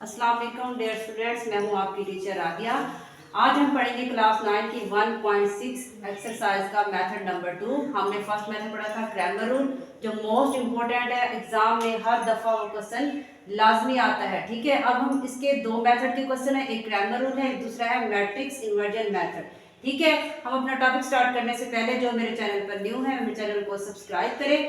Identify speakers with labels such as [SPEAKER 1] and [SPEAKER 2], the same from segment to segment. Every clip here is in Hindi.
[SPEAKER 1] अस्सलाम वालेकुम डियर स्टूडेंट्स, मैं हूं आपकी टीचर राबिया। आज हम पढ़ेंगे क्लास 9 की 1.6 एक्सरसाइज का मेथड नंबर 2। हमने फर्स्ट मेथड पढ़ा था ग्रामर रूल, जो मोस्ट इम्पोर्टेंट है। एग्जाम में हर दफ़ा वो क्वेश्चन लाजमी आता है। ठीक है, अब हम इसके दो मेथड के क्वेश्चन है, एक ग्रामर रूल है, एक दूसरा है मैट्रिक्स इन्वर्जन मेथड। ठीक है, हम अपना टॉपिक स्टार्ट करने से पहले जो मेरे चैनल पर न्यू है मेरे चैनल को सब्सक्राइब करें,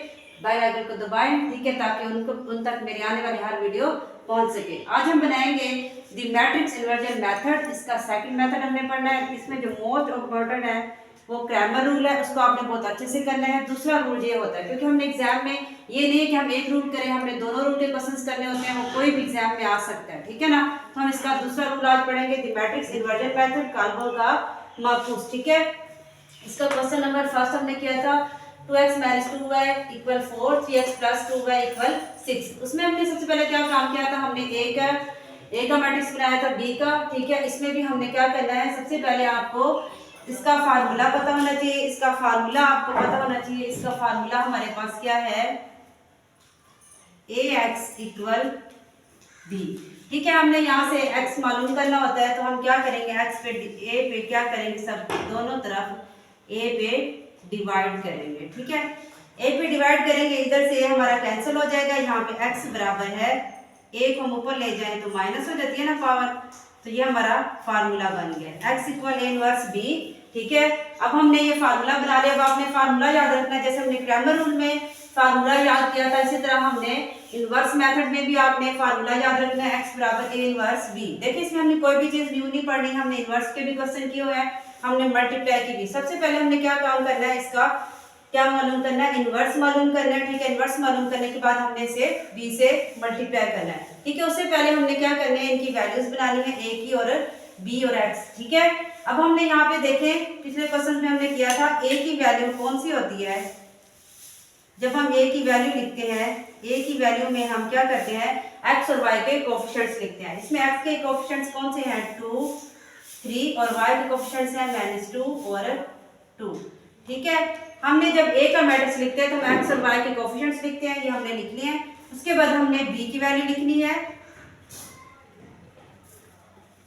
[SPEAKER 1] बेल आइकन को दबाएं। ठीक है, ताकि उन तक मेरे आने वाले हर वीडियो पहुंच सके। आज हम बनाएंगे द मैट्रिक्स इन्वर्जन मेथड। इसका सेकंड मेथड हमने पढ़ना है। इसमें जो मोस्ट इम्पोर्टेंट है वो ग्रामर रूल है, उसको आपने बहुत अच्छे से करना है। दूसरा रूल ये होता है, क्योंकि हमने एग्जाम में ये नहीं है कि हम एक रूल करें, हमने दोनों रूल के क्वेश्चंस करने होते हैं, वो कोई भी एग्जाम में आ सकता है। ठीक है ना, तो हम इसका दूसरा रूल आज पढ़ेंगे, the matrix inversion method, carbon का माफूज। ठीक है, इसका क्वेश्चन नंबर फर्स्ट हमने किया था 2x - 2y = 4, 3x + 2y = 6। उसमें हमने सबसे पहले क्या काम किया था, हमने ए का मैट्रिक्स बनाया था बी का। ठीक है, इसमें भी हमने क्या करना है, सबसे पहले आपको इसका फार्मूला पता होना चाहिए। इसका फार्मूला आपको पता होना चाहिए। इसका फार्मूला हमारे पास क्या है, ax = b। ठीक है, हमने यहाँ से x मालूम करना होता है, तो हम क्या करेंगे, x पे a पे क्या करेंगे, सब दोनों तरफ a पे डिवाइड करेंगे। ठीक है, a पे डिवाइड करेंगे, इधर से हमारा कैंसिल हो जाएगा। यहाँ पे x बराबर है, a को हम ऊपर ले जाएं तो माइनस हो जाती है ना पावर, तो ये हमारा फार्मूला बन गया x = a इनवर्स b। ठीक है, अब हमने ये फार्मूला बना लिया। अब आपने फार्मूला याद रखना है, जैसे हमने ग्रामर रूल में फार्मूला याद किया था, इसी तरह हमने इनवर्स मेथड में भी आपने फार्मूला याद रखना है, x = a इनवर्स b। देखिए, इसमें हमने कोई भी चीज न्यू नहीं पढ़नी, हमने इनवर्स के भी क्वेश्चन किए हुए हैं, हमने मल्टीप्लाई की भी। सबसे पहले हमने क्या काम करना है, इसका क्या मालूम करना है, इनवर्स मालूम करना है। ठीक है, इनवर्स मालूम करने के बाद हमने इसे b से मल्टीप्लाई करना है। ठीक है, उससे पहले हमने क्या करना है, इनकी वैल्यूज बनानी है, a की और b और x। ठीक है, अब हमने यहाँ पे देखें, पिछले क्वेश्चन में हमने किया था a की वैल्यू कौन सी होती है, जब हम a की वैल्यू लिखते हैं, a की वैल्यू में हम क्या करते हैं, x और y के कोएफिशिएंट्स लिखते हैं। इसमें x के कोएफिशिएंट्स कौन से हैं, 2, 3, और y के कोएफिशिएंट्स हैं -2 और 2। ठीक है, हमने जब a का मैट्रिक्स लिखते हैं तो हम x और y के कोएफिशिएंट्स लिखते हैं, ये हमने लिख लिए हैं। उसके बाद हमने b की वैल्यू लिखनी है।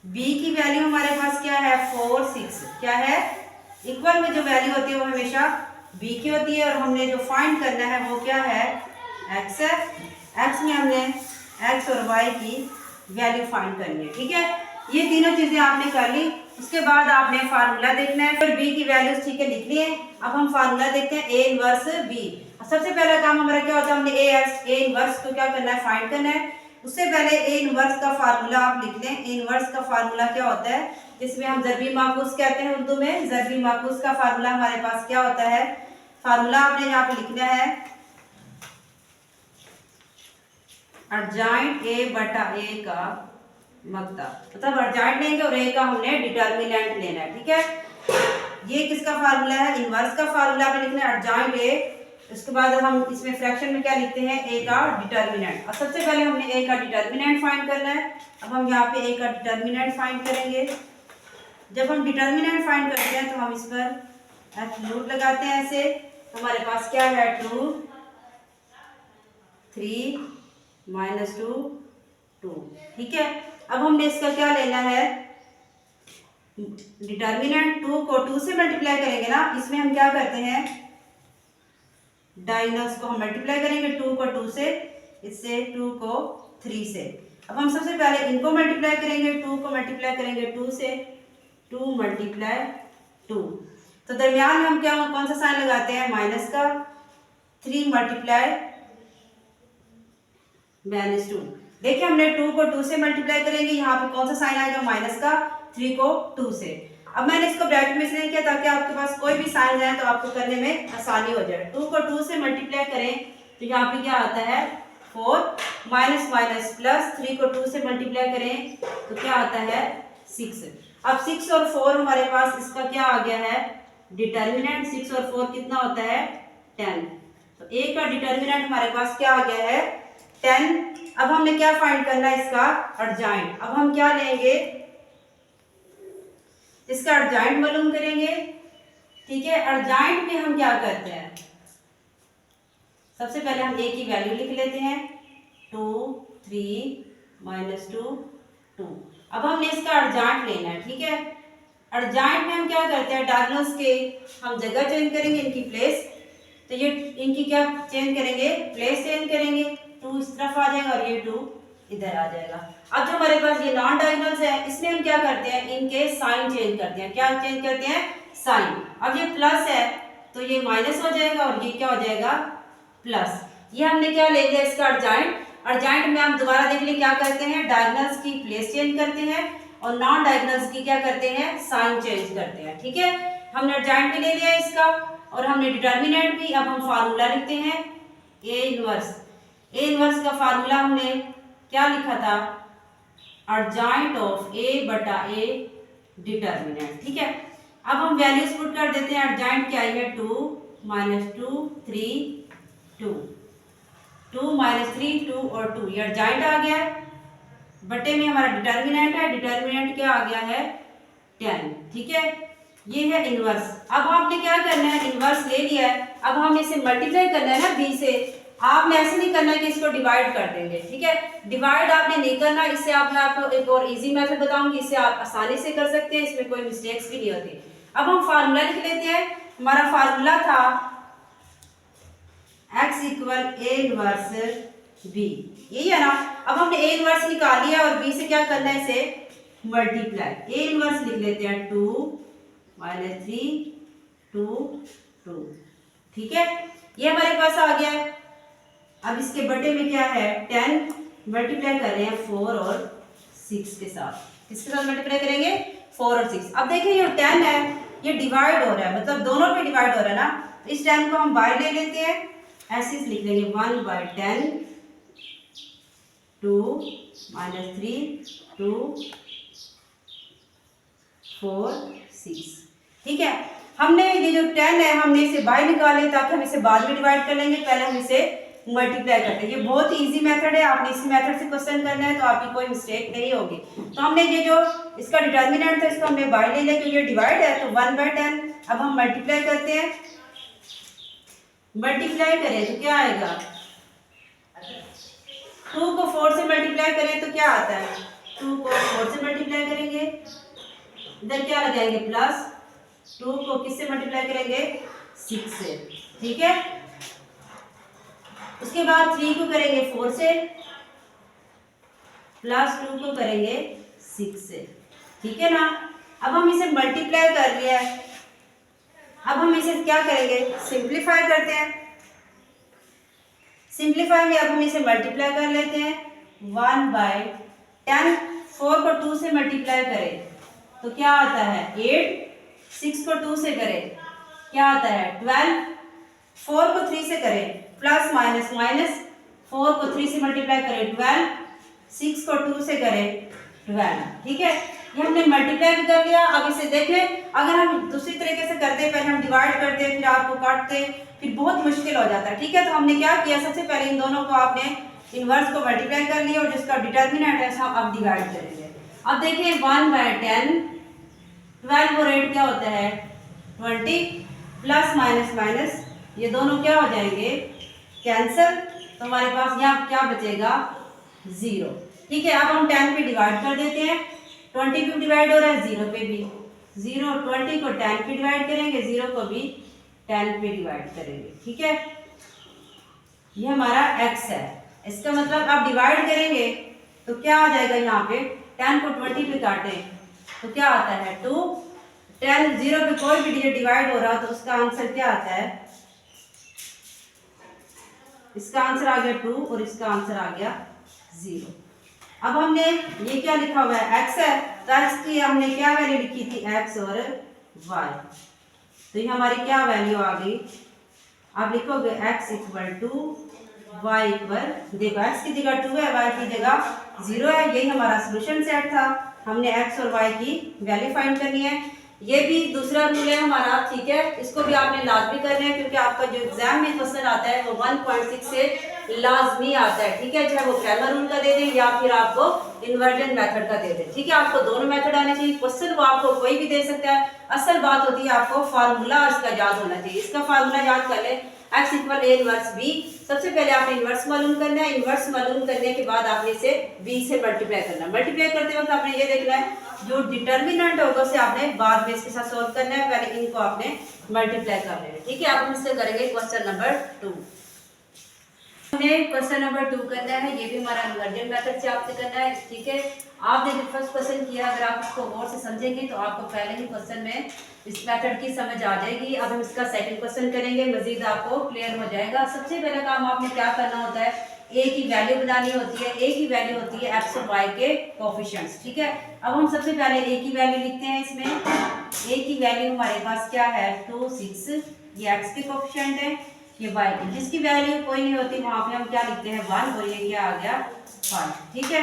[SPEAKER 1] b की वैल्यू हमारे पास क्या है, 4, 6। क्या है, इक्वल में जो वैल्यू होती है वो हमेशा b की होती है, और हमने जो फाइंड करना है वो क्या है, x है। x में हमने x और y की वैल्यू फाइंड करनी है। ठीक है, ये तीनों चीजें आपने कर ली। उसके बाद आपने फार्मूला देखना है, फिर b की वैल्यूज ठीक है लिख लिए। अब हम फार्मूला देखते हैं, a इनवर्स b। सबसे पहला काम हमारा क्या होता है, हमने a इनवर्स को क्या करना है, फाइंड करना है। उससे पहले a इनवर्स का फार्मूला आप लिख लें। a इनवर्स का फार्मूला क्या होता है, जिसमें हम ज़रबी माकूस कहते हैं उर्दू में। ज़रबी माकूस का फार्मूला हमारे पास क्या होता है, फार्मूला आपने यहाँ पे लिखना है, अर्जाइंट a बटा a का मकता, मतलब अर्जाइंट लेंगे और a का हमने डिटर्मिनेंट लेना है। ठीक है, ये किसका फार्मूला है, इनवर्स का फार्मूला आपने लिखना है, अर्जाइंट a। उसके बाद हम इसमें फ्रैक्शन में क्या लिखते हैं, a का डिटर्मिनेंट। और सबसे पहले हमने a का डिटर्मिनेंट फाइंड करना है। अब हम यहाँ पे a का डिटर्मिनेंट फाइंड करेंगे। जब हम डिटर्मिनेंट फाइंड करते हैं तो हम इस पर एब्सोल्यूट लगाते हैं ऐसे। हमारे पास क्या है, 2, 3, -2, 2। ठीक है, अब हमने इसका क्या लेना है, डिटर्मिनेंट 2 को 2 से मल्टीप्लाई करेंगे ना, इसमें हम क्या करते हैं, डायगोनल्स को हम मल्टीप्लाई करेंगे, 2 को 2 से, इससे 2 को 3 से। अब हम सबसे पहले इनको मल्टीप्लाई करेंगे, 2 को मल्टीप्लाई करेंगे 2 से, 2 × 2। तो दरमियान में हम क्या, कौन सा साइन लगाते हैं, माइनस का। 3 × -2। देखिए, हमने 2 को 2 से मल्टीप्लाई करेंगे, यहाँ पे कौन सा साइन आएगा, माइनस का। 3 को 2 से। अब मैंने इसको ब्रैकेट में इसलिए किया ताकि आपके पास कोई भी साइन जाए तो आपको करने में आसानी हो जाए। 2 को 2 से मल्टीप्लाई करें तो यहाँ पे क्या आता है, 4, माइनस माइनस प्लस, 3 को 2 से मल्टीप्लाई करें तो क्या आता है, 6। अब 6 और 4 हमारे पास इसका क्या आ गया है, डिटर्मिनेंट। 6 और 4 कितना होता है, 10। तो a का डिटर्मिनेंट हमारे पास क्या आ गया है, 10। अब हमने क्या फाइंड करना है, इसका अर्जाइंट। अब हम क्या लेंगे, इसका अर्जाइंट मालूम करेंगे। ठीक है, अर्जाइंट में हम क्या करते हैं, सबसे पहले हम a की वैल्यू लिख लेते हैं, 2, 3, -2 2। अब हमने इसका अर्जांट लेना है, ठीक है। अर्जांट में हम क्या करते हैं, डायगोनल्स के हम जगह चेंज करेंगे, इनकी प्लेस। तो ये इनकी क्या चेंज करेंगे, प्लेस चेंज करेंगे। 2 इस तरफ आ जाएगा और ये 2 इधर आ जाएगा। अब जो हमारे पास ये नॉन डायगोनल्स है, इसमें हम क्या करते हैं, इनके साइन चेंज करते हैं। क्या चेंज करते हैं, साइन। अब ये प्लस है तो ये माइनस हो जाएगा और ये क्या हो जाएगा, प्लस। ये हमने क्या ले लिया, इसका अर्जांट। अर्जांट में हम दोबारा देख लें क्या करते हैं, डायगोनल्स की प्लेस चेंज करते हैं और नॉन डायगोनल्स की क्या करते हैं, साइन चेंज करते हैं, ठीक है। हमने अर्जांट भी ले लिया इसका और हमने डिटर्मिनेंट भी। अब हम फार्मूला लिखते हैं ए इनवर्स। ए इनवर्स का फार्मूला हमने क्या लिखा था, अर्जांट ऑफ ए बटा ए डिटर्मिनेंट, ठीक है। अब हम वैल्यूज पुट कर देते हैं। अर्जांट क्या है, 2 -2 3 2, 2 -3 2 और 2, ये अर्जांट आ गया है। बटे में हमारा डिटर्मिनेंट है, डिटर्मिनेंट क्या आ गया है, 10, ठीक है। ये है इनवर्स। अब आपने क्या करना है, इनवर्स ले लिया है, अब हम इसे मल्टीप्लाई करना है ना b से। आपने ऐसे नहीं करना कि इसको डिवाइड कर देंगे, ठीक है। डिवाइड आपने नहीं करना। इससे मैं आपको एक और इजी मेथड बताऊंगी, इससे आप आसानी से कर सकते हैं, इसमें कोई मिस्टेक्स भी नहीं होती। अब हम फार्मूला लिख लेते हैं। हमारा फार्मूला था x = a इनवर्स b, यही है ना। अब हमने a इनवर्स निकाल लिया और b से क्या करना है, इसे मल्टीप्लाई। a इनवर्स लिख लेते हैं 2 -3 2 2, ठीक है। ये हमारे पास आ गया है। अब इसके बटे में क्या है, 10 मल्टीप्लाई कर रहे हैं 4 और 6 के साथ। किसके साथ मल्टीप्लाई करेंगे, 4 और 6। अब देखिए ये 10 है, ये डिवाइड हो रहा है, मतलब दोनों पे डिवाइड हो रहा है ना। इस 10 को हम बाय ले लेते हैं, ऐसे लिख लेंगे 1/10 2 -3 2 4 6, ठीक है। हमने ये जो 10 है, हमने इसे बाय निकाले ताकि हम इसे बाद में डिवाइड कर लेंगे। पहले हम इसे मल्टीप्लाई करते हैं। ये बहुत इजी मेथड है, आपने इस मेथड से क्वेश्चन करना है तो आपकी कोई मिस्टेक नहीं होगी। तो हमने ये जो इसका डिटर्मिनेंट था, इसको हमने बाय ले लिया क्योंकि ये डिवाइड है, तो 1/10। अब हम मल्टीप्लाई करते हैं, मल्टीप्लाई करें तो क्या आएगा, 2 को 4 से मल्टीप्लाई करें तो क्या आता है, 2 को 4 से मल्टीप्लाई करेंगे, इधर क्या लगाएंगे प्लस, 2 को किससे मल्टीप्लाई करेंगे, 6 से, ठीक है। उसके बाद 3 को करेंगे 4 से, प्लस 2 को करेंगे 6 से, ठीक है ना। अब हम इसे मल्टीप्लाई कर लिया है, अब हम इसे क्या करेंगे, सिंप्लीफाई करते हैं। सिंप्लीफाई में अब हम इसे मल्टीप्लाई कर लेते हैं, 1/10। 4 को 2 से मल्टीप्लाई करें तो क्या आता है 8, 6 को 2 से करें क्या आता है 12, 4 को 3 से करें प्लस माइनस माइनस, 4 को 3 से मल्टीप्लाई करें 12, 6 को 2 से करें 12, ठीक है। ये हमने मल्टीप्लाई भी कर लिया। अब इसे देखें, अगर हम दूसरी तरीके से करते, पहले हम डिवाइड करते, फिर आपको काटते, फिर बहुत मुश्किल हो जाता है, ठीक है। तो हमने क्या किया, सबसे पहले इन दोनों को आपने इनवर्स को मल्टीप्लाई कर लिया और जिसका डिटर्मिनेंट है हम अब डिवाइड करेंगे। अब देखिए 1/10, 12 और 8 क्या होता है 20, प्लस माइनस माइनस ये दोनों क्या हो जाएंगे कैंसिल, तो हमारे पास यहाँ क्या बचेगा 0, ठीक है। अब हम 10 पे डिवाइड कर देते हैं, 20 पे डिवाइड हो रहा है 0 पे भी, 0 20 को 10 पे डिवाइड करेंगे, 0 को भी 10 पे डिवाइड करेंगे, ठीक है। ये हमारा x है, इसका मतलब आप डिवाइड करेंगे तो क्या आ जाएगा, यहाँ पे 10 को 20 पे काटें तो क्या आता है 2, 10 0 पे कोई भी डिजिट डिवाइड हो रहा तो उसका आंसर क्या आता है, इसका आंसर आ गया 2 और इसका आंसर आ गया 0। अब हमने ये क्या लिखा हुआ है x है, तो x की हमने क्या वैल्यू लिखी थी x और y, तो ये हमारी क्या वैल्यू आ गई, आप लिखोगे x = y = देखो x की जगह 2 है, y की जगह 0 है। यही हमारा सोल्यूशन सेट था, हमने x और y की वैल्यू फाइंड करनी है। ये भी दूसरा रूल है हमारा, ठीक है। इसको भी आपने लाजमी करना है क्योंकि आपका जो एग्जाम में क्वेश्चन आता है वो 1.6 से लाजमी आता है, ठीक है। चाहे वो क्रैमर रूल का दे दें या फिर आपको इन्वर्जन मेथड का दे दें, ठीक है। आपको दोनों मेथड आने चाहिए। क्वेश्चन वो आपको कोई भी दे सकता है, असल बात होती है आपको फार्मूला इसका याद होना चाहिए। इसका फार्मूला याद कर ले, x equal a inverse b। सबसे पहले आपने इनवर्स मालूम करना है। इनवर्स मालूम करने के बाद आपने इसे b से मल्टीप्लाई करना है। मल्टीप्लाई करते वक्त आपने ये देखना है जो डिटर्मिनेंट होगा उसे आपने बाद में इसके साथ सॉल्व करना है, पहले इनको आपने मल्टीप्लाई कर लेना है। ठीक है, अब हम इससे करेंगे क्वेश्चन नंबर 2। हमें क्वेश्चन नंबर 2 करना है, ये भी हमारा इन्वर्जन मेथड से आपसे करना है। ठीक है, आपने जो फर्स्ट क्वेश्चन किया अगर आप इसको गौर से समझेंगे तो आपको पहले ही क्वेश्चन में इस मेथड की समझ आ जाएगी। अब हम इसका सेकंड क्वेश्चन करेंगे, मजीद आपको क्लियर हो जाएगा। सबसे पहला काम आपने क्या करना होता है, ए की वैल्यू बनानी होती है। ए की वैल्यू होती है एक्स और वाई के कोफिशिएंट्स। ठीक है, अब हम सबसे पहले ए की वैल्यू लिखते हैं। इसमें ए की वैल्यू हमारे पास क्या है 2 6, ये एक्स के कोफिशिएंट है, ये वाई की, जिसकी वैल्यू कोई नहीं होती वहां पे हम क्या लिखते हैं 1 और ये क्या आ गया 5। ठीक है,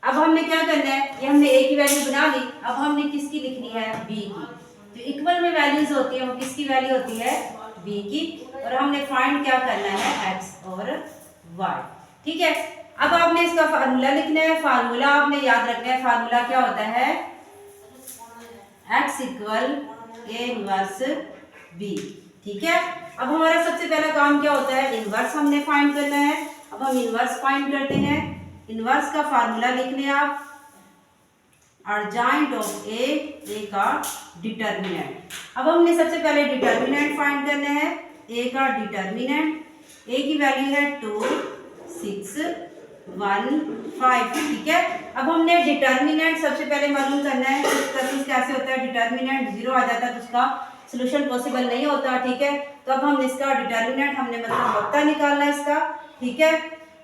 [SPEAKER 1] अब हमने क्या करना है, ये हमने ए की वैल्यू बना ली, अब हमने किसकी लिखनी है बी की। तो इक्वल में वैल्यूज होती है वो किसकी वैल्यू होती है बी की, और हमने फाइंड क्या करना है एक्स और वाई। ठीक है, अब आपने इसका फार्मूला लिखना है। फार्मूला आपने याद रखना है, फार्मूला क्या होता है X equal A inverse B. ठीक है, अब हमारा सबसे पहला काम क्या होता है, इनवर्स हमने फाइंड करना है। अब हम इनवर्स फाइंड करते हैं। इनवर्स का फार्मूला लिख लें आप, अर्जेंट ऑफ ए का डिटर्मिनेंट। अब हमने सबसे पहले डिटर्मिनेंट फाइंड करना है। ए का डिटर्मिनेंट, ए की वैल्यू है 2 6 1 5। ठीक है, अब हमने डिटर्मिनेंट सबसे पहले मालूम करना है। कैसे होता है, डिटर्मिनेंट 0 आ जाता है तो उसका सोल्यूशन पॉसिबल नहीं होता। ठीक है, तो अब हम इसका डिटर्मिनेंट हमने मतलब वक्ता निकालना है इसका। ठीक है,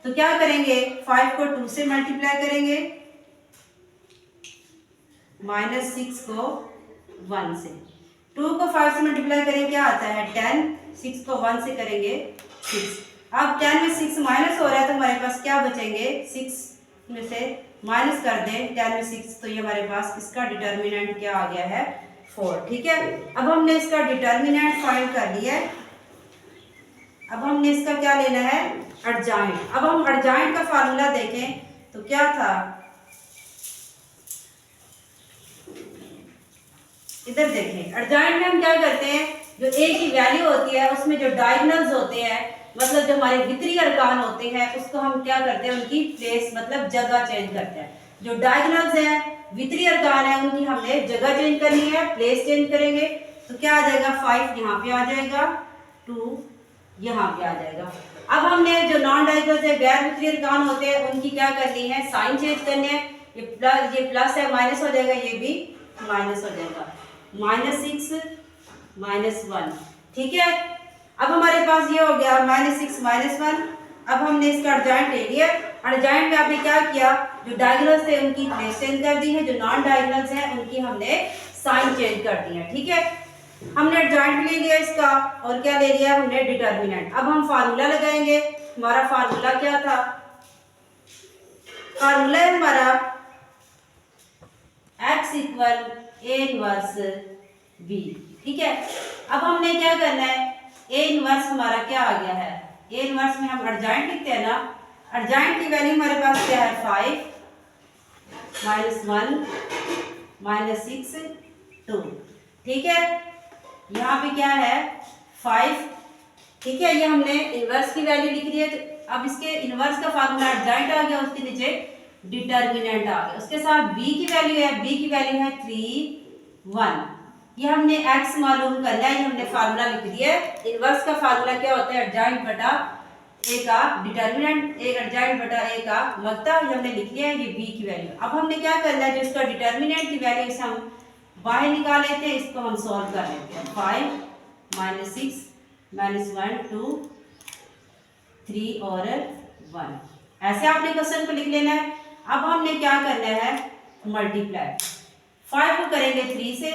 [SPEAKER 1] तो क्या करेंगे 5 को 2 से मल्टीप्लाई करेंगे, -6 को 1 से, 2 को 5 से मल्टीप्लाई करेंगे क्या आता है 10, 6 को 1 से करेंगे 6। अब 10 में 6 माइनस हो रहा है तो हमारे पास क्या बचेंगे, 6 में से माइनस कर दें 10 में 6, तो ये हमारे पास इसका डिटर्मिनेंट क्या आ गया है 4। ठीक है, अब हमने इसका डिटर्मिनेंट फाइंड कर लिया है। अब हमने इसका क्या लेना है अर्जेंट। अब हम अर्जेंट का फार्मूला देखें तो क्या था, इधर देखें। अर्जेंट में हम क्या करते हैं, जो ए की वैल्यू होती है उसमें जो डायगोनल्स होते हैं, मतलब जो हमारे वितरी अरकान होते हैं, उसको हम क्या करते हैं उनकी प्लेस मतलब जगह चेंज करते हैं। जो डायगोनल्स हैं वितरी अरकान है उनकी हमने जगह चेंज करनी है, प्लेस चेंज करेंगे। तो क्या आ जाएगा 5 यहाँ पे आ जाएगा, 2 यहाँ पे आ जाएगा। अब हमने जो नॉन डायगोनल्स है गैर वितरी अरकान होते हैं उनकी क्या करनी है साइन चेंज करने हैं। ये प्लस है माइनस हो जाएगा, ये भी माइनस हो जाएगा, -6 -1। ठीक है, अब हमारे पास ये हो गया -6 -1। अब हमने इसका अर्जेंट ले लिया। अर्जेंट में आपने क्या किया, जो डायगोनल्स थे उनकी प्लेस चेंज कर दी है, जो नॉन डायगोनल्स हैं उनकी हमने साइन चेंज कर दी है। ठीक है, हमने अर्जेंट ले लिया इसका, और क्या ले लिया हमने डिटर्मिनेंट। अब हम फार्मूला लगाएंगे। हमारा फार्मूला क्या था, फार्मूला है हमारा x equal A inverse B. ठीक है, अब हमने क्या करना है, ए इनवर्स हमारा क्या आ गया है, ए इनवर्स में हम अर्जेंट लिखते हैं ना, अर्जेंट की वैल्यू हमारे पास क्या है 5 -1 -6 2। ठीक है, यहाँ पे क्या है 5। ठीक है, ये हमने इनवर्स की वैल्यू लिख दी है। तो अब इसके इनवर्स का फार्मूला अर्जेंट आ गया, उसके नीचे डिटर्मिनेंट आ गया, उसके साथ b की वैल्यू है, b की वैल्यू है 3 1। ये हमने x मालूम करना है, ये हमने फार्मूला लिख दिया है। इनवर्स का फार्मूला क्या होता है अर्जेंट बटा a का डिटर्मिनेंट, एक अर्जेंट बटा a का मकता, ये हमने लिख लिया है, ये b की वैल्यू। अब हमने क्या करना है, जो इसका डिटर्मिनेंट की वैल्यू इसे हम बाहर निकाल लेते हैं, इसको हम सॉल्व कर लेते हैं। 5 -6 -1 2 3 और 1, ऐसे आपने क्वेश्चन को लिख लेना है। अब हमने क्या करना है मल्टीप्लाई, 5 को करेंगे 3 से,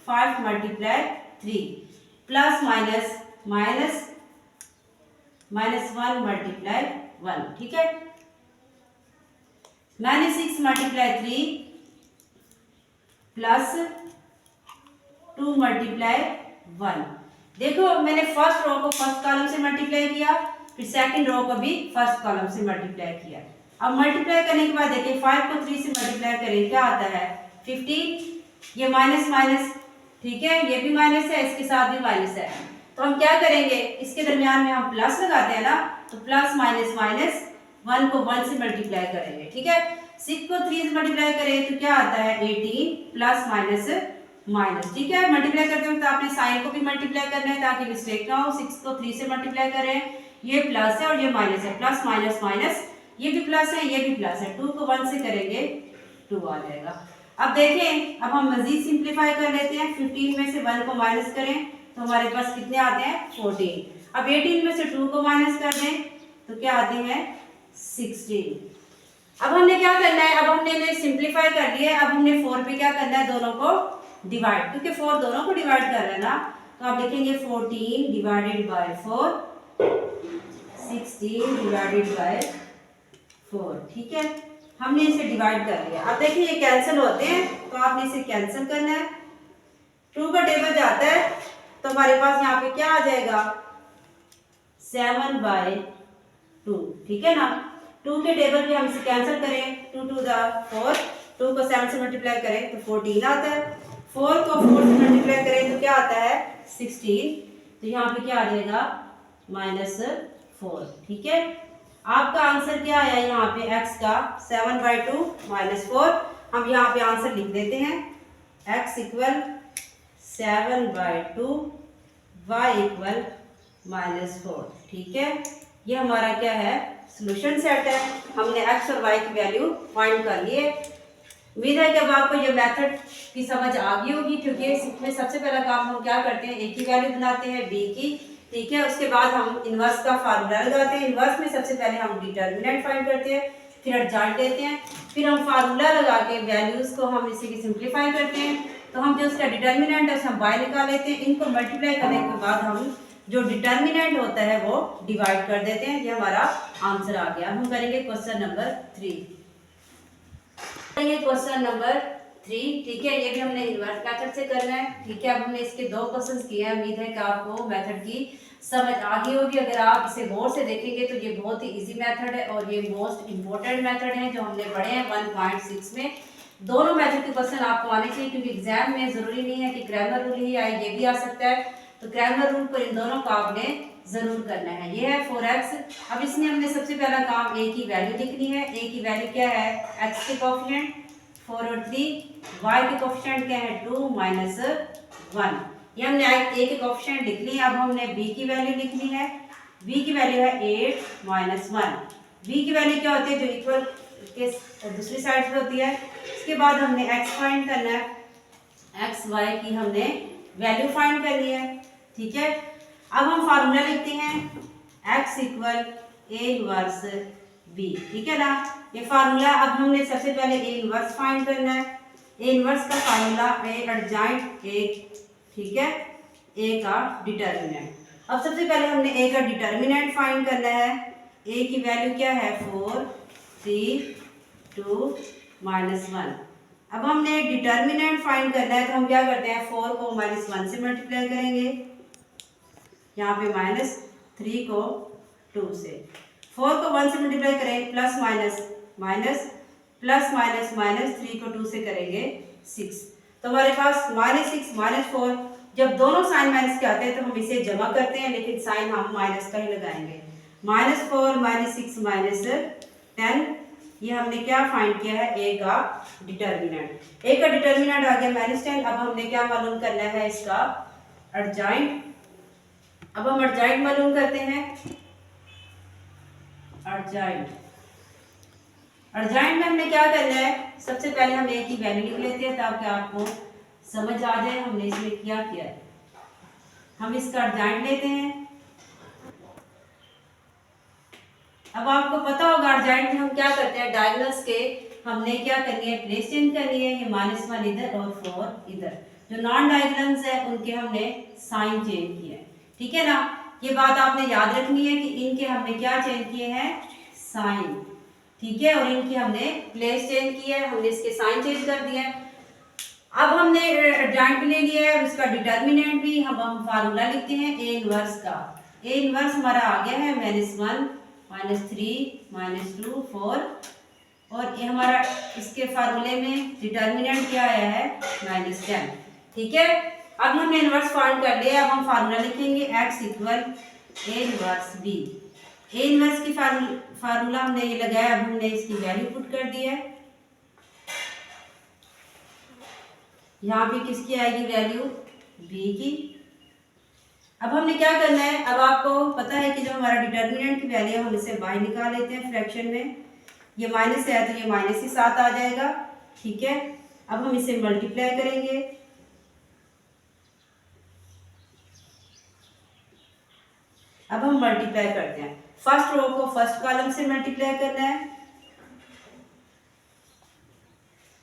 [SPEAKER 1] 5 × 3 प्लस माइनस माइनस -1 × 1। ठीक है, -6 × 3 प्लस 2 × 1। देखो मैंने फर्स्ट रो को फर्स्ट कॉलम से मल्टीप्लाई किया, फिर सेकंड रो को भी फर्स्ट कॉलम से मल्टीप्लाई किया। अब मल्टीप्लाई करने के बाद देखिए 5 को 3 से मल्टीप्लाई करें क्या आता है 15, ये माइनस माइनस, ठीक है, ये भी माइनस है, इसके साथ भी माइनस है, तो हम क्या करेंगे, इसके दरमियान में हम प्लस लगाते हैं ना, तो प्लस माइनस माइनस 1 को 1 से मल्टीप्लाई करेंगे, ठीक है। 6 को 3 से मल्टीप्लाई करें तो क्या आता है 18 प्लस माइनस माइनस, ठीक है। मल्टीप्लाई करते वक्त आपने साइन को भी मल्टीप्लाई करना है ताकि मिस्टेक ना हो। 6 को 3 से मल्टीप्लाई करें, ये प्लस है और ये माइनस है, प्लस माइनस माइनस, ये भी प्लस है ये भी प्लस है, 2 को 1 से करेंगे 2 आ जाएगा। अब देखें, अब हम मजीद सिंप्लीफाई कर लेते हैं। 15 में से 1 को माइनस करें तो हमारे पास कितने आते हैं 14। अब 18 में से 2 को माइनस कर दें तो क्या आते हैं 16। अब हमने क्या करना है, अब हमने इन्हें सिंप्लीफाई कर लिया है। अब हमने 4 पे क्या करना है, दोनों को डिवाइड, क्योंकि 4 दोनों को डिवाइड कर रहे हैं ना, तो आप लिखेंगे 14 डिवाइडेड बाय 4, 16 डिवाइडेड बाय 4, ठीक है। हमने इसे डिवाइड कर लिया। अब देखिए ये कैंसिल होते हैं, तो आपने इसे कैंसिल करना है। 2 का टेबल जाता है तो हमारे पास यहाँ पे क्या आ जाएगा 7/2, ठीक है ना। 2 के टेबल पे हम इसे कैंसिल करें, 2 2 4, 2 को 7 से मल्टीप्लाई करें तो 14 आता है, 4 को 4 से मल्टीप्लाई करें तो क्या आता है 16, तो यहाँ पे क्या आ जाएगा -4, ठीक है। आपका आंसर क्या आया यहाँ पे x का 7/2 -4। हम यहाँ पे आंसर लिख देते हैं, x इक्वल 7/2, y इक्वल -4, ठीक है। ये हमारा क्या है सॉल्यूशन सेट है। हमने x और y की वैल्यू फाइंड कर ली है। उम्मीद है कि अब आपको ये मेथड की समझ आ गई होगी, क्योंकि इसमें सबसे पहला काम हम क्या करते हैं, a की वैल्यू बनाते हैं b की, ठीक है। उसके बाद हम इनवर्स का फार्मूला लगाते हैं। इनवर्स में सबसे पहले हम डिटर्मिनेंट फाइंड करते हैं, फिर एडजॉइंट लेते हैं, फिर हम फार्मूला लगा के वैल्यूज को हम इसी की सिंप्लीफाई करते हैं। तो हम जो उसका डिटर्मिनेंट है उसे हम बाय निकाल लेते हैं। इनको मल्टीप्लाई करने के बाद हम जो डिटर्मिनेंट होता है वो डिवाइड कर देते हैं। ये हमारा आंसर आ गया। हम करेंगे क्वेश्चन नंबर 3, क्वेश्चन नंबर 3, ठीक है। ये भी हमने इन्वर्स मेथड से करना है, ठीक है। अब हमने इसके 2 क्वेश्चंस किए हैं। उम्मीद है कि आपको मेथड की समझ आ गई होगी। अगर आप इसे गौर से देखेंगे तो ये बहुत ही इजी मेथड है और ये मोस्ट इम्पोर्टेंट मेथड है जो हमने पढ़े हैं 1.6 में। दोनों मेथड के क्वेश्चन आपको आने चाहिए, क्योंकि एग्जाम में जरूरी नहीं है कि क्रैमर रूल ही आए, ये भी आ सकता है। तो क्रैमर रूल पर इन दोनों का आपने जरूर करना है। ये है 4x। अब इसमें हमने सबसे पहला काम a की वैल्यू लिखनी है। a की वैल्यू क्या है, x के कोएफिशिएंट 4 और 3, y के कोएफिशिएंट क्या है 2 -1। ये हमने a के कोएफिशिएंट लिख लिए। अब हमने b की वैल्यू लिखनी है। b की वैल्यू है 8 -1। b की वैल्यू क्या होती है, जो इक्वल के दूसरी साइड पे होती है। उसके बाद हमने x फाइंड करना है, x y की हमने वैल्यू फाइंड करनी है, ठीक है। अब हम फार्मूला लिखते हैं, x equal a inverse b, ठीक है ना। ये फार्मूला, अब हमने सबसे पहले a इनवर्स फाइंड करना है। a इनवर्स का फार्मूला a एडजॉइंट a, ठीक है, a का डिटर्मिनेंट। अब सबसे पहले हमने a का डिटर्मिनेंट फाइंड करना है। a की वैल्यू क्या है 4 3 2 -1। अब हमने डिटर्मिनेंट फाइंड करना है, तो हम क्या करते हैं 4 को -1 से मल्टीप्लाई करेंगे, यहाँ पे -3 को 2 से। 4 को 1 से मल्टीप्लाई करें, plus minus minus, plus minus minus, 3 को 2 से करेंगे 6। तो हमारे पास -6 -4, जब दोनों साइन माइनस के आते हैं तो हम इसे जमा करते हैं, लेकिन साइन हम माइनस का ही लगाएंगे। -4 -6 -10, ये हमने क्या फाइंड किया है a का डिटर्मिनेंट। a का डिटर्मिनेंट आ गया -10। अब हमने क्या मालूम करना है, इसका एडजॉइंट। अब हम एडजॉइंट मालूम करते हैं। एडजॉइंट में हमने क्या करना है, सबसे पहले हम a की वैल्यू लिख लेते हैं ताकि आपको समझ आ जाए हमने इसमें क्या किया है। हम इसका एडजॉइंट लेते हैं। अब आपको पता होगा एडजॉइंट में हम क्या करते हैं, डायगोनल्स के हमने क्या करनी है, प्लेस चेंज करनी है। ये -1 इधर और 4 इधर। जो नॉन डायगोनल्स है उनके हमने साइन चेंज किया है, ठीक है ना। ये बात आपने याद रखनी है कि इनके हमने क्या चेंज किए हैं, साइन, ठीक है, और इनकी हमने प्लेस चेंज किया है, हमने इसके साइन चेंज कर दिए हैं। अब हमने एडजॉइंट भी ले लिया है, उसका डिटर्मिनेंट भी। हम फार्मूला लिखते हैं a इनवर्स का। a इनवर्स हमारा आ गया है -1 -3 -2 4, और ये हमारा इसके फार्मूले में डिटर्मिनेंट क्या आया है -10, ठीक है। अब हमने इनवर्स फाइंड कर लिया, अब हम फार्मूला लिखेंगे x equal A inverse B. A inverse की फार्मूला हमने ये लगाया, अब हमने इसकी वैल्यू पुट कर दी है। यहाँ पे किसकी आएगी वैल्यू, बी की। अब हमने क्या करना है, अब आपको पता है कि जो हमारा डिटर्मिनेंट की वैल्यू है हम इसे बाहर निकाल लेते हैं फ्रैक्शन में। ये माइनस है तो ये माइनस ही 7 आ जाएगा, ठीक है। अब हम इसे मल्टीप्लाई करेंगे, अब हम मल्टीप्लाई करते हैं। फर्स्ट रो को फर्स्ट कॉलम से मल्टीप्लाई करना है,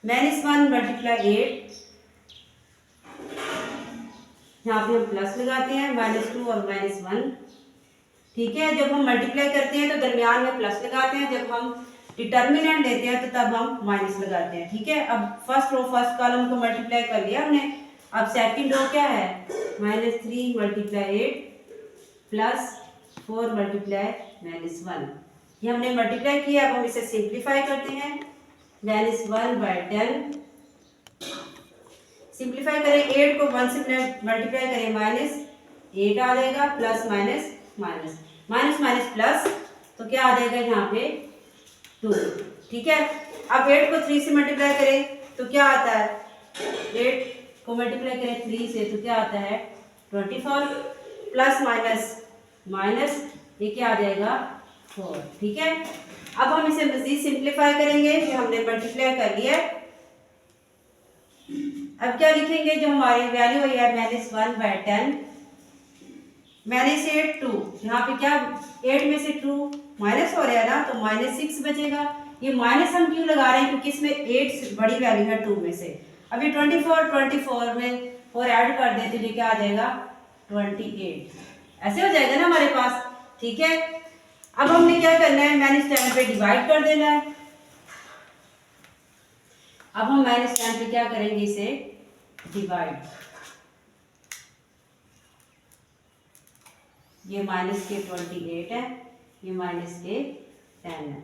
[SPEAKER 1] -1 मल्टीप्लाई 8, यहाँ पे हम प्लस लगाते हैं, -2 और -1, ठीक है। जब हम मल्टीप्लाई करते हैं तो दरमियान में प्लस लगाते हैं, जब हम डिटर्मिनेंट लेते हैं तो तब हम माइनस लगाते हैं, ठीक है। अब फर्स्ट रो फर्स्ट कॉलम को मल्टीप्लाई कर लिया हमने। अब सेकंड रो क्या है, -3 मल्टीप्लाई 8 प्लस 4 मल्टीप्लाई -1, ये हमने मल्टीप्लाई किया। अब हम इसे सिंप्लीफाई करते हैं, -1/10 सिंप्लीफाई करें, 8 को 1 से मल्टीप्लाई करें -8 आ जाएगा, plus minus minus minus minus plus, तो क्या आ जाएगा यहाँ पे 2, ठीक है। अब 8 को 3 से मल्टीप्लाई करें तो क्या आता है, 8 को मल्टीप्लाई करें 3 से तो क्या आता है 24, प्लस माइनस माइनस, ये क्या आ जाएगा 4, ठीक है। अब हम इसे मजीद सिंप्लीफाई करेंगे, कि हमने मल्टीप्लाई कर लिया। अब क्या लिखेंगे, जो हमारी वैल्यू हुई है -1/10 -8 2, यहाँ पे क्या 8 में से 2 माइनस हो रहा है ना, तो -6 बचेगा। ये माइनस हम क्यों लगा रहे हैं, क्योंकि इसमें 8 बड़ी वैल्यू है 2 में से। अब ये 24 में 4 ऐड कर दें तो ये क्या आ जाएगा 28, ऐसे हो जाएगा ना हमारे पास, ठीक है। अब हमने क्या करना है, -10 पे डिवाइड कर देना है। अब हम -10 पे क्या करेंगे, इसे डिवाइड, ये माइनस के 28 है, ये माइनस के 10 है,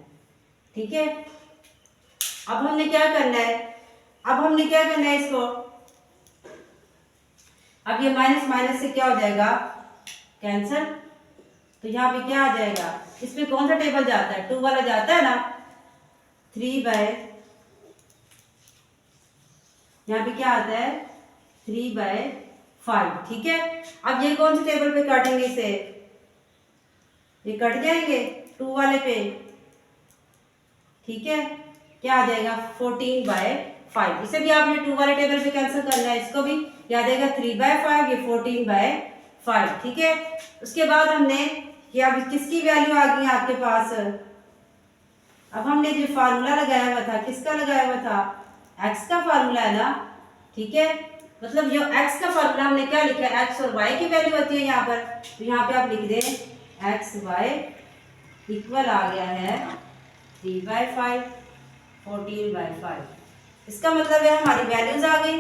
[SPEAKER 1] ठीक है। अब हमने क्या करना है, इसको, अब ये माइनस माइनस से क्या हो जाएगा कैंसिल, तो यहाँ पे क्या आ जाएगा, इसमें कौन सा टेबल जाता है, 2 वाला जाता है ना, 3/, यहाँ पे क्या आता है 3/5, ठीक है। अब ये कौन से टेबल पे काटेंगे, इसे ये कट जाएंगे 2 वाले पे, ठीक है। क्या आ जाएगा 14/5, इसे भी आपने 2 वाले टेबल पे कैंसिल करना है, इसको भी याद आएगा 3/5, ये 14/5, ठीक है। उसके बाद हमने ये, अब किसकी वैल्यू आ गई आपके पास, अब हमने जो फार्मूला लगाया हुआ था, किसका लगाया हुआ था, x का फार्मूला है ना, ठीक है। मतलब जो x का फार्मूला हमने क्या लिखा है, x और y की वैल्यू होती है यहाँ पर, तो यहाँ पे आप लिख दें x y इक्वल आ गया है 3/5 14/5। इसका मतलब है हमारी वैल्यूज आ गई,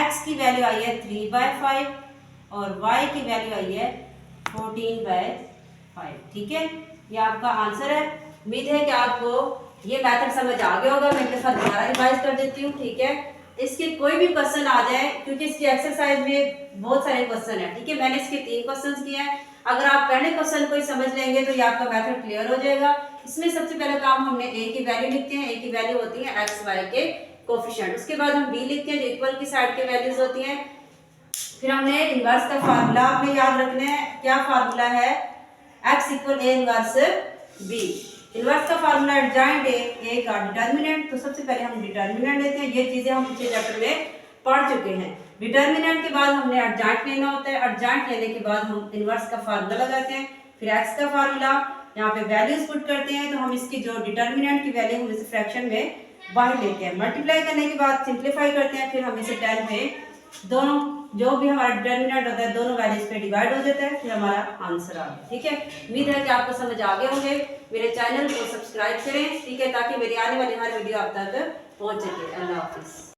[SPEAKER 1] x की वैल्यू आई है 3/5 और y की वैल्यू आई है 14/5, ठीक है। ये आपका आंसर है। उम्मीद है कि आपको ये मेथड समझ आ गया होगा। मैं एक साथ दोबारा रिवाइज कर देती हूँ, ठीक है। इसके कोई भी क्वेश्चन आ जाए, क्योंकि इसकी एक्सरसाइज में बहुत सारे क्वेश्चन है, ठीक है। मैंने इसके 3 क्वेश्चन किए हैं। अगर आप पहले क्वेश्चन को ही समझ लेंगे तो ये आपका मेथड क्लियर हो जाएगा। इसमें सबसे पहले काम हमने a की वैल्यू लिखते हैं, a की वैल्यू होती है x y के कोफिशिएंट। उसके बाद हम b लिखते हैं जो इक्वल की साइड के वैल्यूज होती हैं। फिर हमने इनवर्स का फार्मूला आपने याद रखना है, क्या फार्मूला है, x equal a inverse b। Inverse का फार्मूला एडजॉइंट ए का डिटर्मिनेंट, तो सबसे पहले हम डिटर्मिनेंट लेते हैं। ये चीजें हम पिछले चैप्टर में पढ़ चुके हैं। डिटर्मिनेंट के बाद हमने एडजॉइंट लेना होता है, एडजॉइंट लेने के बाद हम इनवर्स का फार्मूला लगाते हैं, फिर एक्स का फार्मूला, यहाँ पे वैल्यूज पुट करते हैं। तो हम इसकी जो डिटर्मिनेंट की वैल्यू हम इसे फ्रैक्शन में बाहर लेते हैं, मल्टीप्लाई करने के बाद सिंप्लीफाई करते हैं, फिर हम इसे 10 पे दोनों जो भी हमारा डिटर्मिनेंट होता है दोनों वैल्यूज पे डिवाइड हो जाता है, फिर हमारा आंसर आ गया, ठीक है। उम्मीद है कि आपको समझ आ गए होंगे। मेरे चैनल को सब्सक्राइब करें, ठीक है, ताकि मेरी आने वाली हर वीडियो आप तक पहुंच सके। अल्लाह हाफिज़।